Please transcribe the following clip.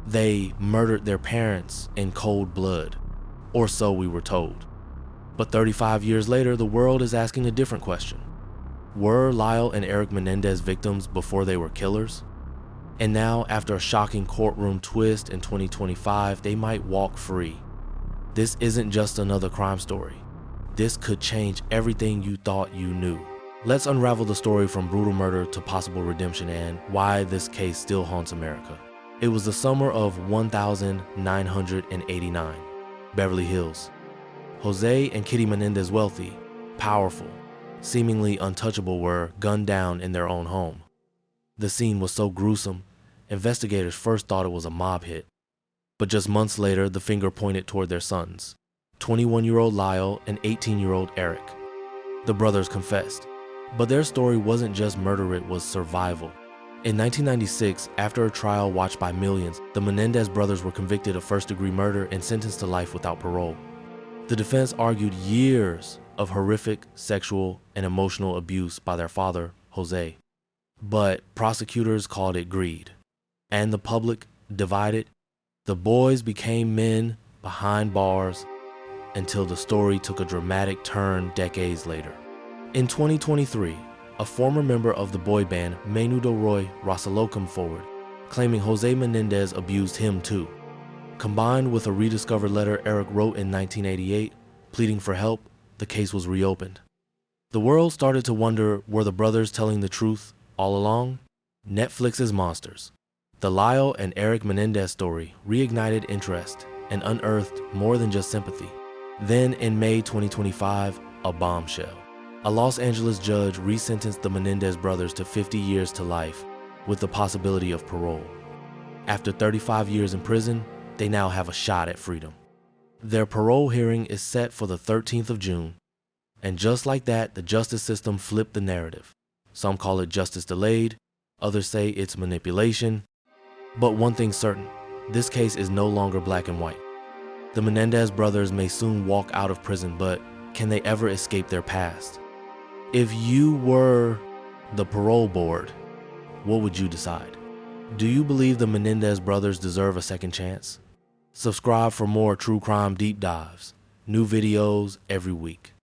They murdered their parents in cold blood, or so we were told. But 35 years later, the world is asking a different question. Were Lyle and Erik Menéndez victims before they were killers? And now, after a shocking courtroom twist in 2025, they might walk free. This isn't just another crime story. This could change everything you thought you knew. Let's unravel the story from brutal murder to possible redemption and why this case still haunts America. It was the summer of 1989, Beverly Hills. Jose and Kitty Menendez, wealthy, powerful, seemingly untouchable, were gunned down in their own home. The scene was so gruesome, investigators first thought it was a mob hit. But just months later, the finger pointed toward their sons, 21-year-old Lyle and 18-year-old Erik. The brothers confessed, but their story wasn't just murder, it was survival. In 1996, after a trial watched by millions, the Menendez brothers were convicted of first-degree murder and sentenced to life without parole. The defense argued years of horrific sexual and emotional abuse by their father, Jose. But prosecutors called it greed. And the public divided. The boys became men behind bars until the story took a dramatic turn decades later. In 2023, a former member of the boy band Menudo Roy Rosselló came forward, claiming Jose Menendez abused him too. Combined with a rediscovered letter Erik wrote in 1988, pleading for help, the case was reopened. The world started to wonder, were the brothers telling the truth all along? Netflix's Monsters. The Lyle and Erik Menéndez story reignited interest and unearthed more than just sympathy. Then in May 2025, a bombshell. A Los Angeles judge resentenced the Menendez brothers to 50 years to life with the possibility of parole. After 35 years in prison, they now have a shot at freedom. Their parole hearing is set for the 13th of June, and just like that, the justice system flipped the narrative. Some call it justice delayed, others say it's manipulation. But one thing's certain, this case is no longer black and white. The Menendez brothers may soon walk out of prison, but can they ever escape their past? If you were the parole board, what would you decide? Do you believe the Menendez brothers deserve a second chance? Subscribe for more true crime deep dives, new videos every week.